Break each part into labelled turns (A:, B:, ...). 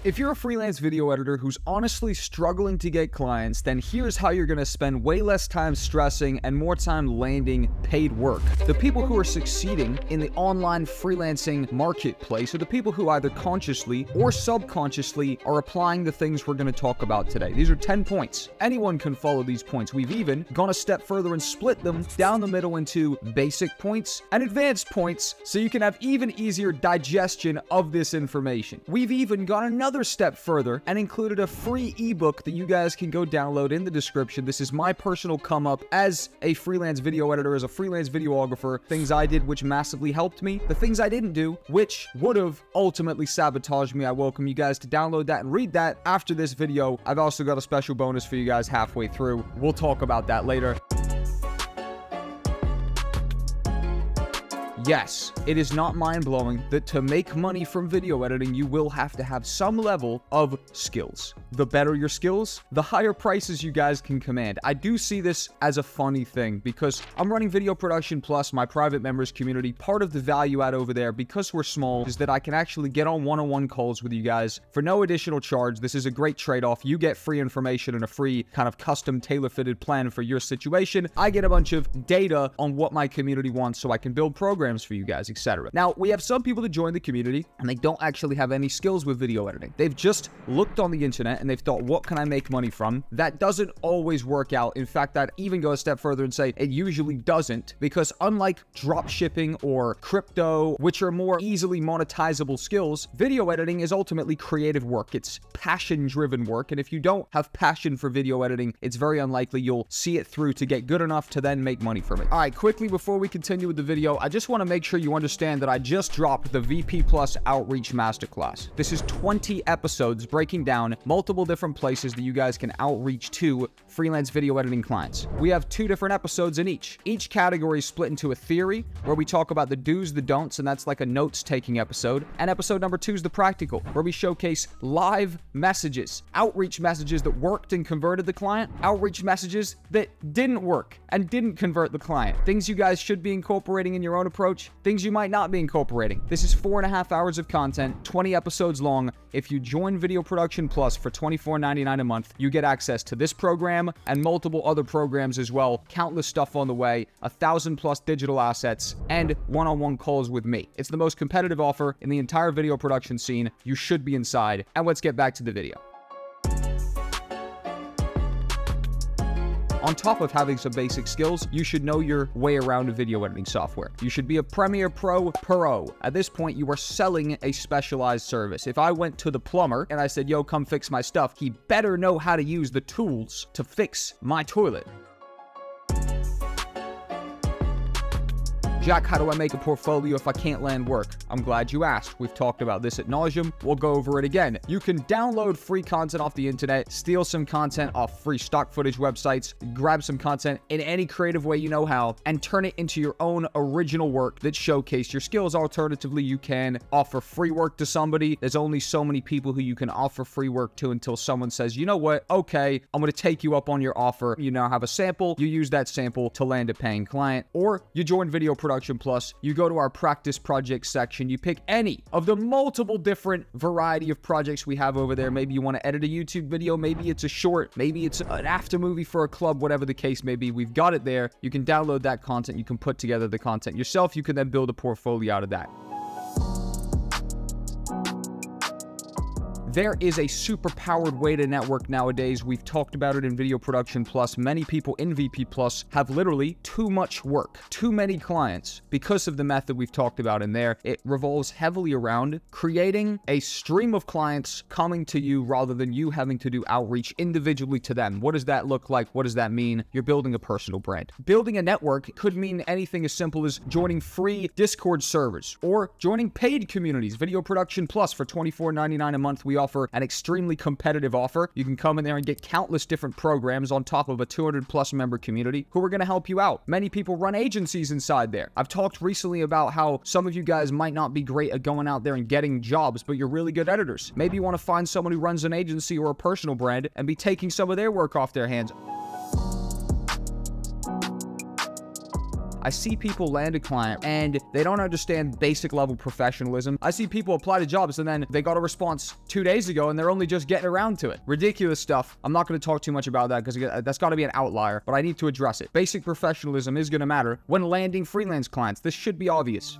A: If you're a freelance video editor who's honestly struggling to get clients, then here's how you're going to spend way less time stressing and more time landing paid work. The people who are succeeding in the online freelancing marketplace are the people who either consciously or subconsciously are applying the things we're going to talk about today. These are 10 points. Anyone can follow these points. We've even gone a step further and split them down the middle into basic points and advanced points so you can have even easier digestion of this information. We've even gone another step further and included a free ebook that you guys can go download in the description. This is my personal come up as a freelance video editor, as a freelance videographer, things I did which massively helped me, the things I didn't do which would have ultimately sabotaged me. I welcome you guys to download that and read that after this video. I've also got a special bonus for you guys halfway through. We'll talk about that later. Yes, it is not mind-blowing that to make money from video editing, you will have to have some level of skills. The better your skills, the higher prices you guys can command. I do see this as a funny thing because I'm running Video Production Plus, my private members community. Part of the value add over there, because we're small, is that I can actually get on one-on-one calls with you guys for no additional charge. This is a great trade-off. You get free information and a free kind of custom tailor-fitted plan for your situation. I get a bunch of data on what my community wants so I can build programs for you guys, etc. Now, we have some people that join the community and they don't actually have any skills with video editing. They've just looked on the internet and they've thought, what can I make money from? That doesn't always work out. In fact, I'd even go a step further and say it usually doesn't, because unlike drop shipping or crypto, which are more easily monetizable skills, video editing is ultimately creative work. It's passion-driven work, and if you don't have passion for video editing, it's very unlikely you'll see it through to get good enough to then make money from it. All right, quickly before we continue with the video, I just want to make sure you understand that I just dropped the VP Plus Outreach Masterclass. This is 20 episodes breaking down multiple different places that you guys can outreach to freelance video editing clients. We have 2 different episodes in each. Each category is split into a theory where we talk about the do's, the don'ts, and that's like a notes-taking episode. And episode number 2 is the practical, where we showcase live messages, outreach messages that worked and converted the client, outreach messages that didn't work and didn't convert the client, things you guys should be incorporating in your own approach, things you might not be incorporating. This is 4.5 hours of content, 20 episodes long. If you join Video Production Plus for $24.99 a month, you get access to this program and multiple other programs as well. Countless stuff on the way, 1,000+ digital assets, and one-on-one calls with me. It's the most competitive offer in the entire video production scene. You should be inside. And let's get back to the video. On top of having some basic skills, you should know your way around video editing software. You should be a Premiere Pro Pro. At this point, you are selling a specialized service. If I went to the plumber and I said, yo, come fix my stuff, he better know how to use the tools to fix my toilet. Jack, how do I make a portfolio if I can't land work? I'm glad you asked. We've talked about this ad nauseum. We'll go over it again. You can download free content off the internet, steal some content off free stock footage websites, grab some content in any creative way you know how, and turn it into your own original work that showcase your skills. Alternatively, you can offer free work to somebody. There's only so many people who you can offer free work to until someone says, you know what? Okay, I'm going to take you up on your offer. You now have a sample. You use that sample to land a paying client, or you join Video Production Plus, you go to our practice project section, you pick any of the multiple different variety of projects we have over there. Maybe you want to edit a YouTube video, maybe it's a short, maybe it's an after movie for a club, whatever the case may be. We've got it there. You can download that content, you can put together the content yourself, you can then build a portfolio out of that. There is a super powered way to network nowadays. We've talked about it in Video Production Plus. Many people in VP Plus have literally too much work, too many clients because of the method we've talked about in there. It revolves heavily around creating a stream of clients coming to you rather than you having to do outreach individually to them. What does that look like? What does that mean? You're building a personal brand. Building a network could mean anything as simple as joining free Discord servers or joining paid communities. Video Production Plus for $24.99 a month. We offer an extremely competitive offer. You can come in there and get countless different programs on top of a 200+ member community who are going to help you out. Many people run agencies inside there. I've talked recently about how some of you guys might not be great at going out there and getting jobs, but you're really good editors. Maybe you want to find someone who runs an agency or a personal brand and be taking some of their work off their hands. I see people land a client and they don't understand basic level professionalism. I see people apply to jobs and then they got a response 2 days ago and they're only just getting around to it. Ridiculous stuff. I'm not going to talk too much about that because that's got to be an outlier, but I need to address it. Basic professionalism is going to matter when landing freelance clients. This should be obvious.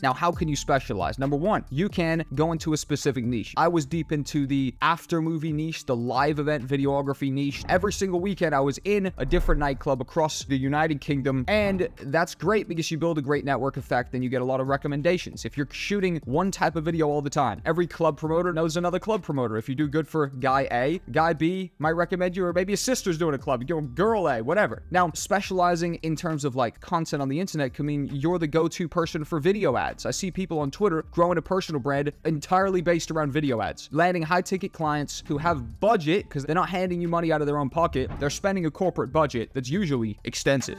A: Now, how can you specialize? Number one, you can go into a specific niche. I was deep into the after movie niche, the live event videography niche. Every single weekend, I was in a different nightclub across the United Kingdom. And that's great because you build a great network effect and you get a lot of recommendations. If you're shooting one type of video all the time, every club promoter knows another club promoter. If you do good for guy A, guy B might recommend you, or maybe a sister's doing a club, you go girl A, whatever. Now, specializing in terms of like content on the internet can mean you're the go-to person for video ads. I see people on Twitter growing a personal brand entirely based around video ads, landing high-ticket clients who have budget because they're not handing you money out of their own pocket. They're spending a corporate budget that's usually extensive.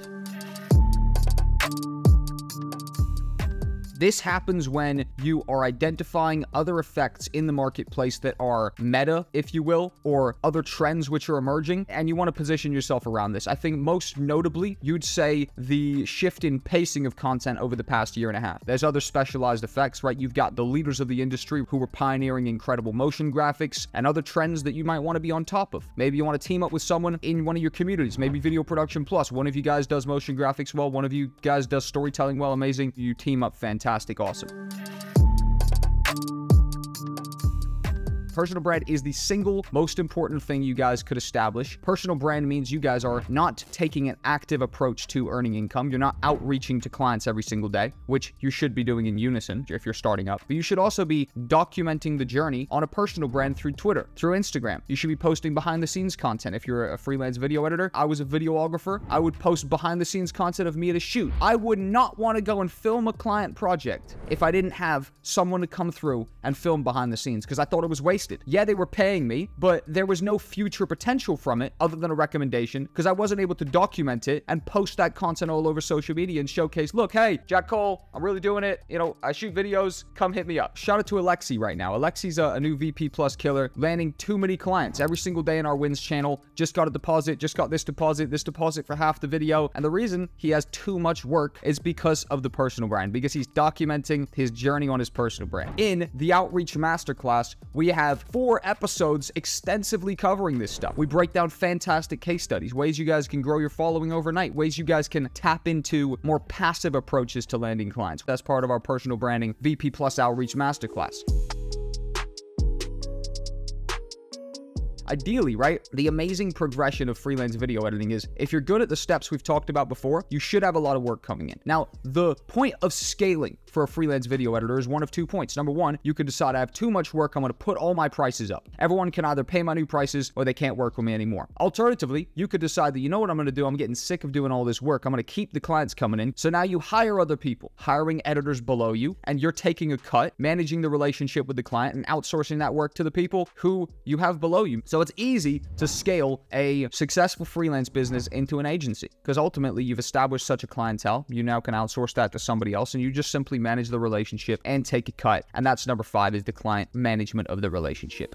A: This happens when you are identifying other effects in the marketplace that are meta, if you will, or other trends which are emerging, and you want to position yourself around this. I think most notably, you'd say the shift in pacing of content over the past year and a half. There's other specialized effects, right? You've got the leaders of the industry who were pioneering incredible motion graphics and other trends that you might want to be on top of. Maybe you want to team up with someone in one of your communities, maybe Video Production Plus. One of you guys does motion graphics well, one of you guys does storytelling well, amazing. You team up fantastic. Awesome. Personal brand is the single most important thing you guys could establish. Personal brand means you guys are not taking an active approach to earning income. You're not outreaching to clients every single day, which you should be doing in unison if you're starting up. But you should also be documenting the journey on a personal brand through Twitter, through Instagram. You should be posting behind the scenes content. If you're a freelance video editor, I was a videographer, I would post behind the scenes content of me at a shoot. I would not want to go and film a client project if I didn't have someone to come through and film behind the scenes because I thought it was wasted. Yeah, they were paying me, but there was no future potential from it other than a recommendation because I wasn't able to document it and post that content all over social media and showcase, look, hey, Jack Cole, I'm really doing it. You know, I shoot videos. Come hit me up. Shout out to Alexi right now. Alexi's a new VP Plus killer, landing too many clients every single day in our wins channel. Just got a deposit, just got this deposit for half the video. And the reason he has too much work is because of the personal brand, because he's documenting his journey on his personal brand. In the Outreach Masterclass, we have 4 episodes extensively covering this stuff. We break down fantastic case studies, ways you guys can grow your following overnight, ways you guys can tap into more passive approaches to landing clients. That's part of our personal branding VP Plus Outreach Masterclass. Ideally, right, the amazing progression of freelance video editing is if you're good at the steps we've talked about before, you should have a lot of work coming in. Now, the point of scaling for a freelance video editor is one of 2 points. Number one, you could decide I have too much work, I'm going to put all my prices up. Everyone can either pay my new prices or they can't work with me anymore. Alternatively, you could decide that, you know what I'm going to do? I'm getting sick of doing all this work. I'm going to keep the clients coming in. So now you hire other people, hiring editors below you, and you're taking a cut, managing the relationship with the client and outsourcing that work to the people who you have below you. So it's easy to scale a successful freelance business into an agency because ultimately you've established such a clientele. You now can outsource that to somebody else and you just simply manage the relationship and take a cut. And that's number 5, is the client management of the relationship.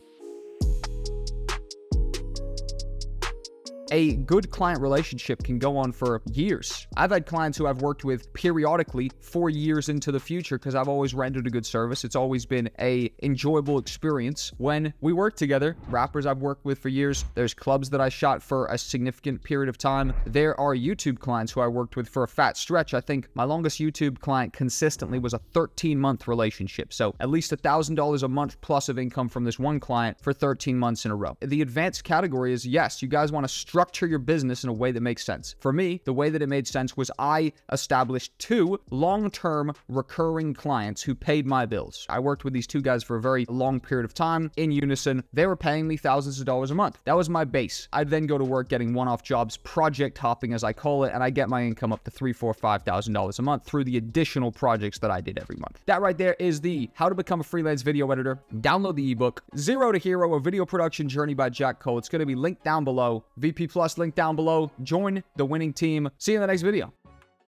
A: A good client relationship can go on for years. I've had clients who I've worked with periodically for years into the future because I've always rendered a good service. It's always been an enjoyable experience when we work together. Rappers I've worked with for years. There's clubs that I shot for a significant period of time. There are YouTube clients who I worked with for a fat stretch. I think my longest YouTube client consistently was a 13-month relationship. So at least $1,000 a month plus of income from this one client for 13 months in a row. The advanced category is, yes, you guys want to structure your business in a way that makes sense. For me, the way that it made sense was I established 2 long-term recurring clients who paid my bills. I worked with these 2 guys for a very long period of time in unison. They were paying me thousands of dollars a month. That was my base. I'd then go to work getting one-off jobs, project hopping as I call it, and I get my income up to $3,000, $4,000, $5,000 a month through the additional projects that I did every month. That right there is the How to Become a Freelance Video Editor. Download the ebook, Zero to Hero, a video production journey by Jack Cole. It's going to be linked down below. VP Plus link down below. Join the winning team. See you in the next video.